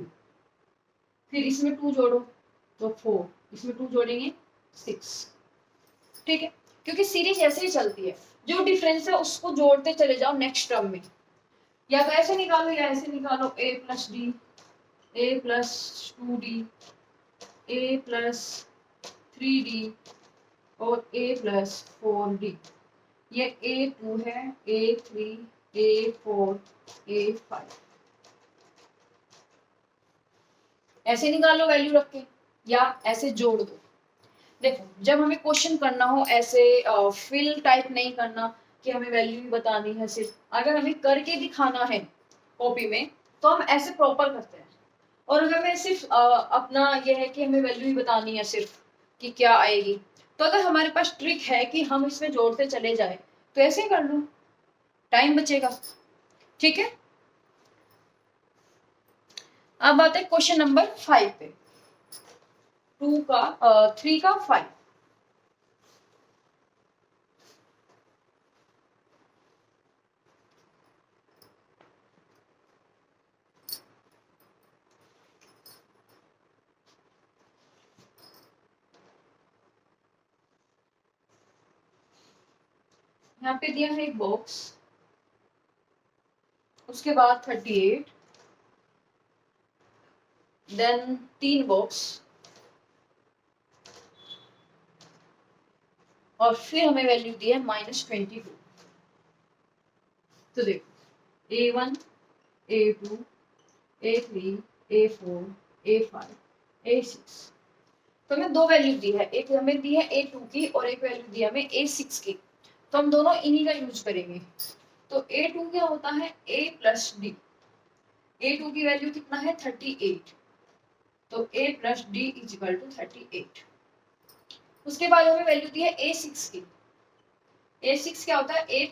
फिर इसमें 2 जोड़ो तो 4, इसमें 2 जोड़ेंगे 6। ठीक है, क्योंकि सीरीज ऐसे ही चलती है, जो डिफरेंस है उसको जोड़ते चले जाओ नेक्स्ट टर्म में, या तो ऐसे निकालो या ऐसे निकालो, a + d a + 2d a + 3d और a + 4d, ये A2 है, A3 A4 A5, ऐसे निकालो वैल्यू रख के या ऐसे जोड़ दो। देखो जब हमें क्वेश्चन करना हो ऐसे फिल टाइप नहीं करना कि हमें वैल्यू ही बतानी है, सिर्फ अगर हमें करके दिखाना है कॉपी में तो हम ऐसे प्रॉपर करते हैं, और हमें सिर्फ अपना ये है कि हमें वैल्यू ही बतानी है सिर्फ कि क्या आएगी, तो अगर हमारे पास ट्रिक है कि हम इसमें जोड़ते चले जाए तो ऐसे ही कर लो, टाइम बचेगा। ठीक है, अब आते हैं क्वेश्चन नंबर 5 पे, 3 का 5। यहाँ पे दिया है एक बॉक्स, उसके बाद 38, देन 3 बॉक्स और फिर हमें वैल्यू दी है -22। तो देखो A1 A2 A3 A4 A5 A6, तो हमें 2 वैल्यू दी है, एक हमें दी है A2 की और एक वैल्यू दी है हमें A6 की, तो हम दोनों इन्हीं का यूज करेंगे। तो A2 क्या होता है A + d, A2 की वैल्यू कितना है 38, तो A + d = 38। उसके बाद हमें वैल्यू दी है A6 की, A6 क्या होता है A +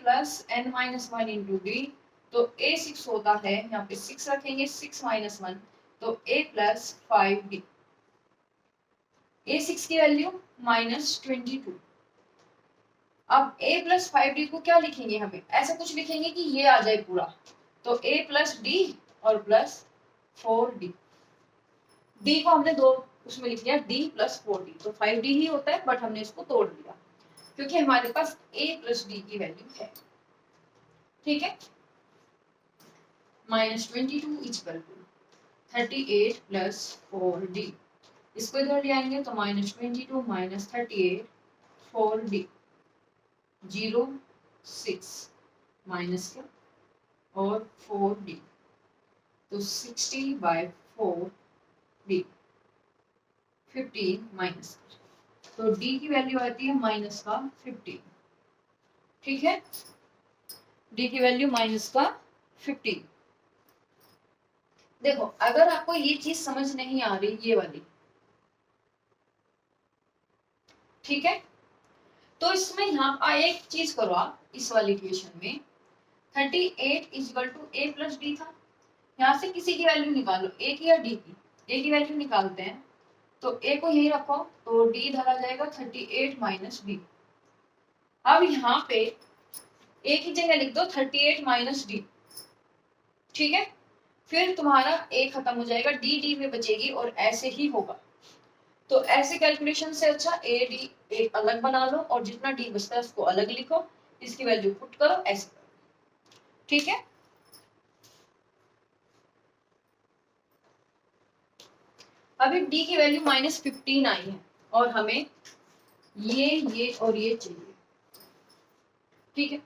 n-1 इंटू डी, तो A6 होता है, यहाँ पे 6 रखेंगे 6 - 1, तो A + 5d, A6 की वैल्यू -22। अब A + 5d को क्या लिखेंगे, हमें ऐसा कुछ लिखेंगे कि ये आ जाए पूरा, तो A + d और प्लस 4d, d को हमने दो उसमें लिख लिया d + 4d, तो 5d ही होता है बट हमने इसको तोड़ दिया क्योंकि हमारे पास A + d की वैल्यू है। ठीक है, -22 = 38 + 4d, इसको इधर ले आएंगे तो -22 - 38 4d 0 6 माइनस क्या और 4d, तो 60/4d 15 माइनस, तो d की वैल्यू आती है -15। ठीक है, d की वैल्यू -15। देखो अगर आपको ये चीज समझ नहीं आ रही, ये वाली, ठीक है, तो इसमें यहाँ एक चीज करो आप, इस वाली इक्वेशन में 38 = A + d था, यहाँ से किसी की वैल्यू निकालो, ए की या डी की। ए की वैल्यू निकालते हैं, तो ए को यही रखो, तो डी इधर आ जाएगा 38 माइनस डी। अब यहाँ पे ए की जगह लिख दो 38 माइनस डी, ठीक है। फिर तुम्हारा ए खत्म हो जाएगा, डी डी में बचेगी और ऐसे ही होगा। तो ऐसे कैलकुलेशन से अच्छा ए डी एक अलग बना लो और जितना डी बचता है उसको अलग लिखो, इसकी वैल्यू पुट करो, ऐसे करो, ठीक है। अभी डी की वैल्यू -15 आई है और हमें ये और ये चाहिए, ठीक है।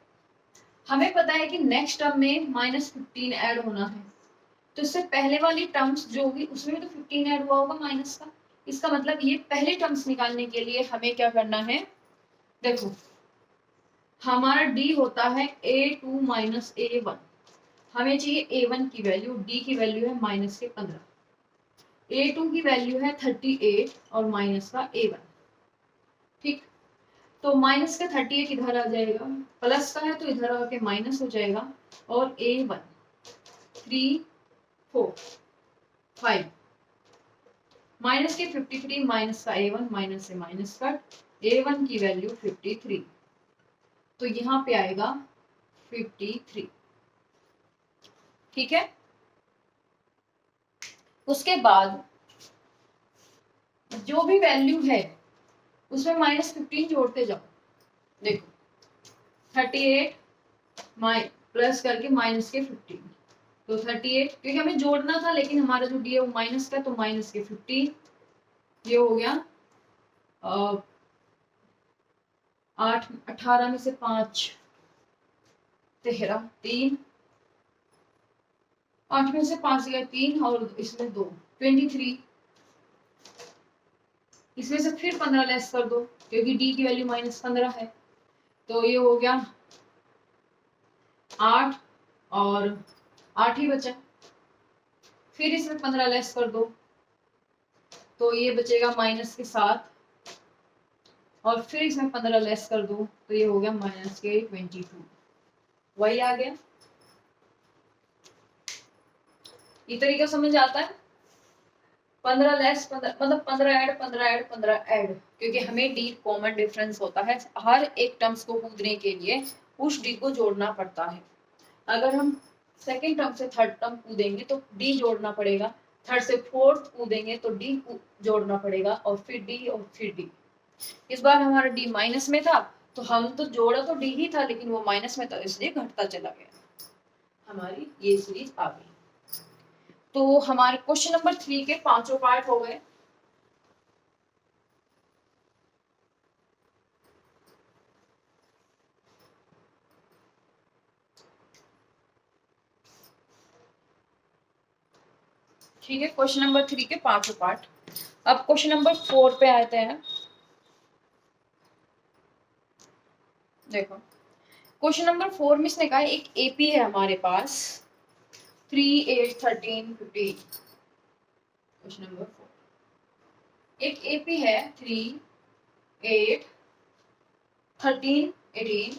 हमें पता है कि नेक्स्ट टर्म में -15 ऐड होना है, तो इससे पहले वाली टर्म्स जो होगी उसमें भी तो 15 ऐड हुआ होगा माइनस का। इसका मतलब ये पहले टर्म्स निकालने के लिए हमें क्या करना है, देखो हमारा डी होता है a2 माइनस a1, हमें चाहिए a1 की वैल्यू, डी की वैल्यू है -15, a2 की वैल्यू है 38 और माइनस का a1, ठीक। तो माइनस का 38 इधर आ जाएगा, प्लस का है तो इधर आके माइनस हो जाएगा, और a1 3 4 5 माइनस के 53 माइनस का a1, माइनस से माइनस कट, a1 की वैल्यू 53, तो यहाँ पे आएगा 53, ठीक है। उसके बाद जो भी वैल्यू है उसमें -15 जोड़ते जाओ, देखो 38 प्लस करके माइनस के 15, तो 38 क्योंकि हमें जोड़ना था लेकिन हमारा जो डी है वो माइनस का, तो माइनस के 15, ये हो गया 8 18 में से 5 13 3, 8 में से 5 गया 3 और इसमें 2 23, इसमें से फिर 15 लेस कर दो क्योंकि डी की वैल्यू -15 है, तो ये हो गया 8 और 8 ही बचा, फिर इसमें 15 लेस कर दो तो ये बचेगा माइनस के 7, और फिर इसमें 15 लेस कर दो तो ये हो गया माइनस के 22, वही आ गया। ये तरीका समझ आता है, 15 लेस 15 मतलब 15 ऐड 15 ऐड 15 ऐड, क्योंकि हमें डी कॉमन डिफरेंस होता है, हर एक टर्म्स को कूदने के लिए उस डी को जोड़ना पड़ता है। अगर हम सेकेंड टर्म से थर्ड टर्म कूदेंगे तो डी जोड़ना पड़ेगा, थर्ड से फोर्थ कूदेंगे तो डी जोड़ना पड़ेगा, और फिर डी और फिर डी। इस बार हमारा डी माइनस में था तो हम तो जोड़ा तो डी ही था लेकिन वो माइनस में था इसलिए घटता चला गया, हमारी ये सीरीज आ गई। तो हमारे क्वेश्चन नंबर 3 के 5 पार्ट हो गए। ठीक है, क्वेश्चन नंबर 3 के 5 पार्ट। अब क्वेश्चन नंबर 4 पे आते हैं। देखो क्वेश्चन नंबर 4 में इसने कहा एक एपी है हमारे पास 3 8 13 15। क्वेश्चन नंबर 4 एक एपी है 3 8 13 18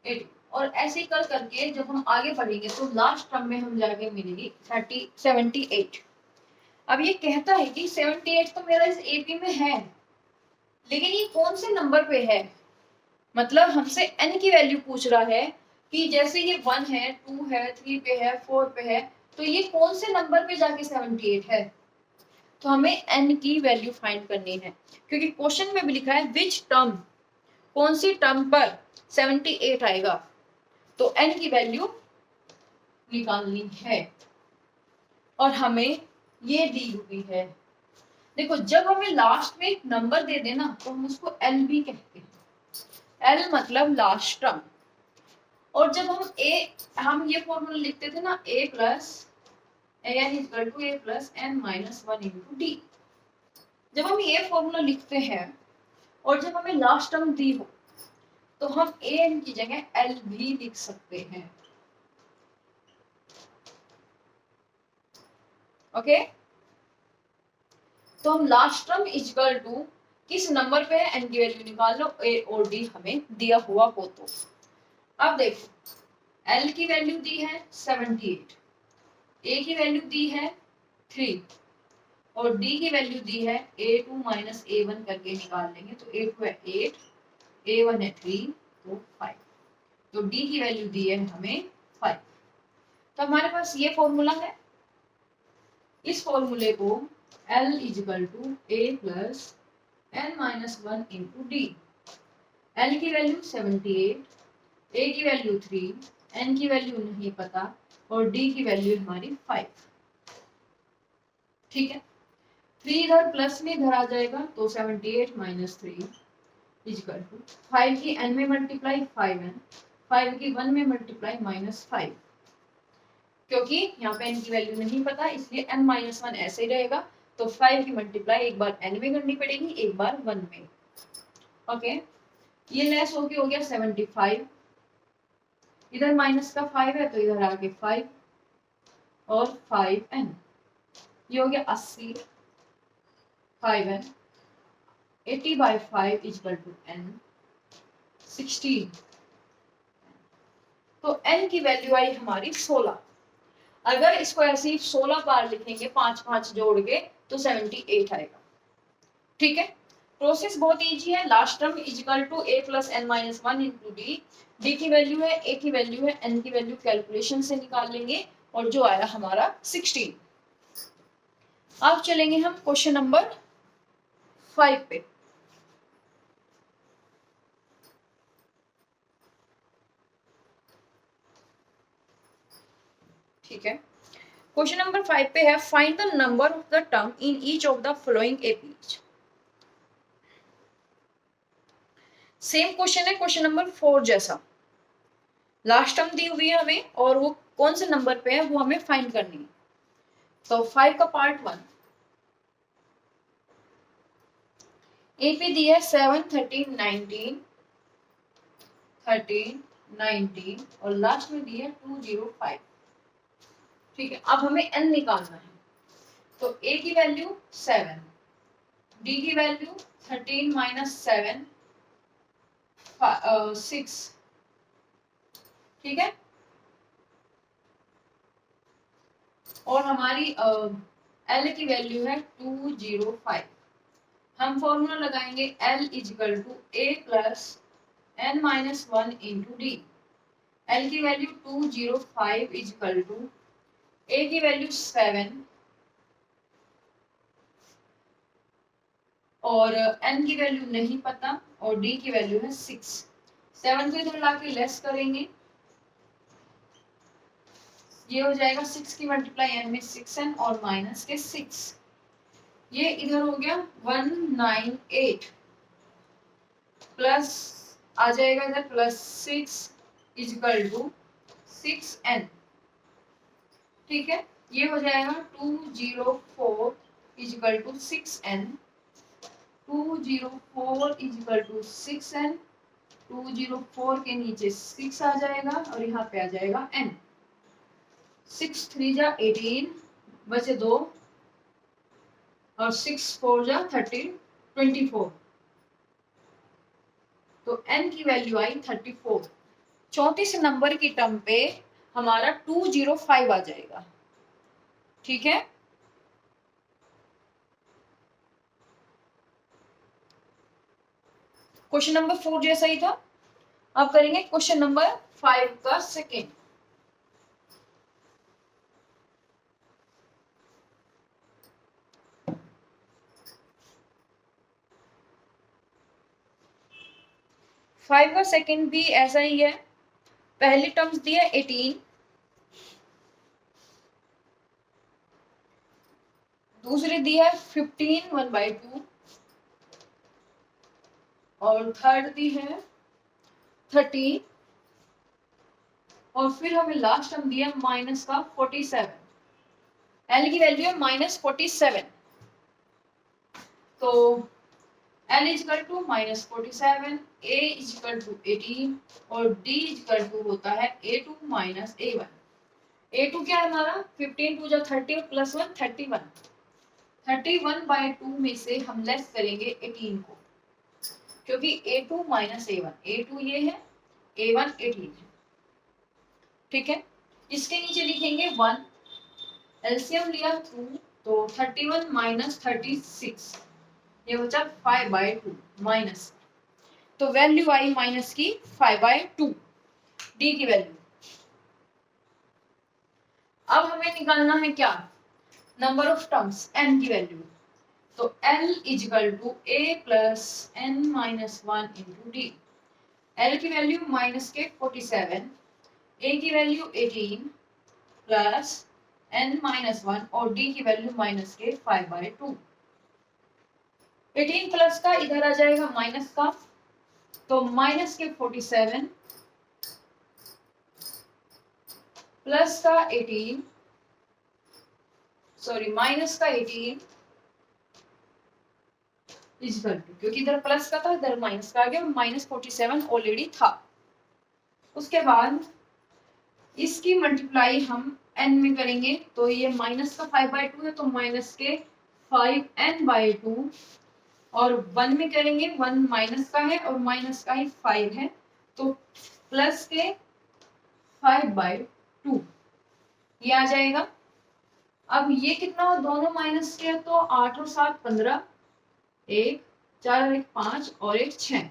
18, और ऐसे कर करके जब हम आगे बढ़ेंगे तो लास्ट टर्म में हम जाके मिलेगी 78। अब ये कहता है कि 78 तो मेरा इस एपी में है, लेकिन ये कौन से नंबर पे है, मतलब हमसे n की वैल्यू पूछ रहा है कि जैसे ये 1 है 2 है 3 पे है 4 पे है, तो ये कौन से नंबर पे जाके 78 है। तो हमें n की वैल्यू फाइंड करनी है, क्योंकि क्वेश्चन में भी लिखा है विच टर्म, कौन सी टर्म पर 78 आएगा, तो n की वैल्यू निकालनी है और हमें ये दी हुई है। देखो जब हमें लास्ट में एक नंबर दे देना तो हम उसको एल भी कहते हैं, एल मतलब लास्ट टर्म। और जब हम ये फॉर्मूला लिखते थे ना a plus N equal to a plus N minus 1 into D, जब हम ये फॉर्मूला लिखते हैं और जब हमें लास्ट टर्म दी हो तो हम ए एन की जगह एल भी लिख सकते हैं। ओके, तो हम लास्ट टर्म इक्वल टू किस नंबर पे है एन की वैल्यू निकाल लो, ए और डी हमें दिया हुआ हो तो। अब देखो एल की वैल्यू दी है 78, ए की वैल्यू दी है 3 और डी की वैल्यू दी है A2 माइनस A1 करके निकाल लेंगे। तो A2 है 8, A1 है 3, तो 5। तो डी की वैल्यू दी है हमें 5। तो हमारे पास ये फॉर्मूला है। इस फॉर्मूले को L equal to A plus n minus 1 into D. L की वैल्यू 78, A की वैल्यू 3, n की वैल्यू नहीं पता और D की वैल्यू हमारी 5। ठीक है, 3 इधर प्लस में इधर आ जाएगा तो 78 माइनस 3 इजिकल टू 5 की n में मल्टीप्लाई 5n, 5 की 1 में मल्टीप्लाई माइनस 5। क्योंकि यहाँ पे n की वैल्यू नहीं पता इसलिए n माइनस 1 ऐसे ही रहेगा। तो 5 की मल्टीप्लाई एक बार n में करनी पड़ेगी, एक बार 1 में। ओके, ये लेस होके हो गया 75, इधर माइनस का 5 है तो इधर आगे 5 और 5n, ये हो गया 80, 5n, 80 by 5 equal to n 16। तो n की वैल्यू आई हमारी 16। अगर इसको ऐसे ही 16 बार लिखेंगे 5 5 जोड़ के तो 78 आएगा। ठीक है, प्रोसेस बहुत इजी है। Last term equal to a plus n minus 1 into D. D की वैल्यू है, a की वैल्यू है, n की वैल्यू कैलकुलेशन से निकाल लेंगे और जो आया हमारा 16। अब चलेंगे हम क्वेश्चन नंबर 5 पे। ठीक है, क्वेश्चन नंबर 5 पे है find the number of the term in each of the following APs. Same question है क्वेश्चन नंबर 4 जैसा। लास्ट टर्म दी हुई है हमें और वो कौन से नंबर पे है वो हमें फाइंड करनी है। तो 5 का पार्ट 1, ए पे दी है 7, 13, 19, 13, 19 और लास्ट में दी है 205। ठीक है, अब हमें n निकालना है। तो a की वैल्यू 7, d की वैल्यू 13 माइनस 7 6। ठीक है, और हमारी l की वैल्यू है 205। हम फॉर्मूला लगाएंगे L equal to A plus n minus 1 into D. L की वैल्यू 205 इजिकल टू A की वैल्यू 7 और n की वैल्यू नहीं पता और d की वैल्यू है 6। 7 को इधर लाके लेस करेंगे, ये हो जाएगा 6 की मल्टीप्लाई n में 6n और माइनस के 6। ये इधर हो गया 198 प्लस आ जाएगा इधर प्लस 6 इजिकल टू 6n। ठीक है, ये हो जाएगा 204 is equal to 6n, 204 is equal to 6n, 204 के नीचे 6 आ जाएगा और यहाँ पे आ जाएगा n। 6 3 जा 18 बचे 2 और 6 4 जा 13, 24। तो n की वैल्यू आई 34। 34 नंबर की टर्म पे हमारा 205 आ जाएगा। ठीक है, क्वेश्चन नंबर 4 जैसा ही था। अब करेंगे क्वेश्चन नंबर 5 का सेकेंड। फाइव का सेकेंड भी ऐसा ही है। पहली टर्म्स दी है 18, दूसरी दी है 15 1/2 और थर्ड दी है 30 और फिर हमें लास्ट टर्म दिया माइनस का 47। एल की वैल्यू है माइनस 47। तो L equal to minus 47, A equal to 18 और D इजिकल टू होता है A2 माइनस A1। A2 क्या है हमारा 15 2 जा 30 और प्लस 1 31। 31/2 में से हम लेस करेंगे 18 को, क्योंकि A2 माइनस A1, A2 ये है, A1 18 है। ठीक है, इसके नीचे लिखेंगे 1 एलसीएम लिया 2, तो 31 माइनस 36, ये बचा 5/2 माइनस, तो वैल्यू आई माइनस की 5/2 डी की वैल्यू। अब हमें निकालना है क्या, नंबर ऑफ टर्म्स एन की वैल्यू। तो L equal to a plus N minus 1 into d. L की वैल्यू माइनस के 47, ए की वैल्यू 18 प्लस एन माइनस 1 और डी की वैल्यू माइनस के 5/2। 18 प्लस का इधर आ जाएगा माइनस का, तो माइनस के 47 प्लस का 18, सॉरी माइनस का 18 इजिकल टू, क्योंकि इधर प्लस का था इधर माइनस का आ गया, माइनस 47 ऑलरेडी था। उसके बाद इसकी मल्टीप्लाई हम n में करेंगे, तो ये माइनस का 5/2 है, तो माइनस के 5n/2, और 1 में करेंगे 1 माइनस का है और माइनस का ही 5 है, तो प्लस के 5/2 ये आ जाएगा। अब ये कितना, दोनों माइनस के, तो 8 और 7 15, 1 4 और 1 5 और 1 6,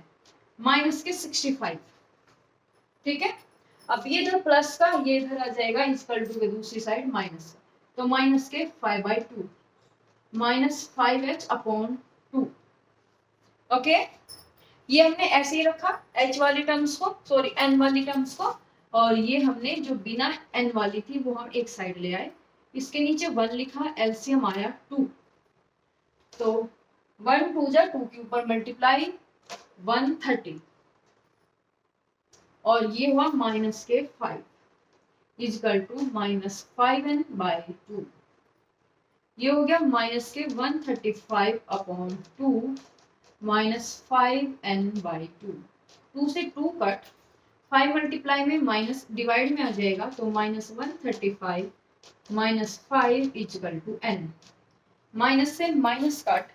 माइनस के 65। ठीक है, अब ये इधर प्लस का, ये इधर आ जाएगा इक्वल टू के दूसरी साइड माइनस, तो माइनस के 5/2 माइनस 5h/2। ओके, ये हमने ऐसे ही रखा h वाली टर्म्स को, सॉरी n वाली टर्म्स को, और ये हमने जो बिना n वाली थी वो हम एक साइड ले आए। इसके नीचे 1 लिखा, एलसीएम आया 2, तो 1 2 जा 2 के ऊपर मल्टीप्लाई 130, और ये हुआ माइनस के 5 इजकल टू माइनस 5n/2। ये हो गया माइनस के 135/2 माइनस 5n/2। 2 से 2 कट, 5 मल्टीप्लाई में माइनस डिवाइड में आ जाएगा, तो minus 135 minus 5 equal to n। Minus से माइनस कट,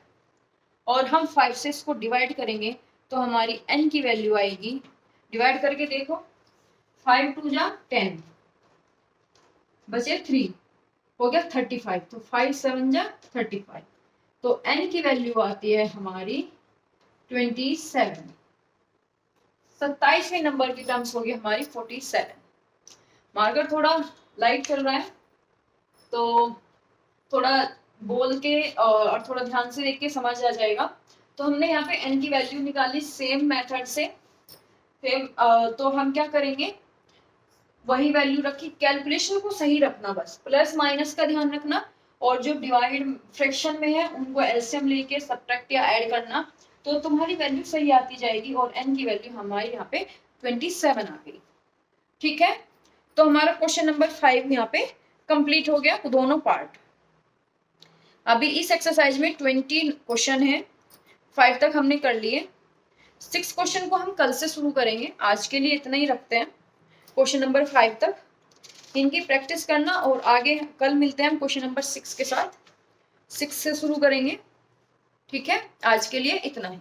और हम 5 से इसको डिवाइड करेंगे, तो हमारी n की वैल्यू आएगी, डिवाइड करके देखो, 5 2 जा 10, बचे 3, हो गया 35, तो 5 7 जा 35, तो n की वैल्यू आती है हमारी 27। 27वें नंबर की टर्म्स होगी हमारी 47। मार्कर थोड़ा लाइट चल रहा है, तो थोड़ा बोल के और थोड़ा ध्यान से देख के समझ आ जाएगा। तो हमने यहाँ पे n की वैल्यू निकाली सेम मेथड से, तो हम क्या करेंगे, वही वैल्यू रखी, कैलकुलेशन को सही रखना, बस प्लस माइनस का ध्यान रखना, और जो डिवाइड फ्रैक्शन में है उनको एलसीएम लेके सब्ट्रैक्ट या ऐड करना, तो तुम्हारी वैल्यू सही आती जाएगी, और n की वैल्यू हमारी यहाँ पे 27 आ गई। ठीक है, तो हमारा क्वेश्चन नंबर 5 यहाँ पे कंप्लीट हो गया, दोनों पार्ट। अभी इस एक्सरसाइज में 20 क्वेश्चन है, 5 तक हमने कर लिए, 6 क्वेश्चन को हम कल से शुरू करेंगे, आज के लिए इतना ही रखते हैं, क्वेश्चन नंबर 5 तक इनकी प्रैक्टिस करना, और आगे कल मिलते हैं हम क्वेश्चन नंबर 6 के साथ, 6 से शुरू करेंगे। ठीक है, आज के लिए इतना ही।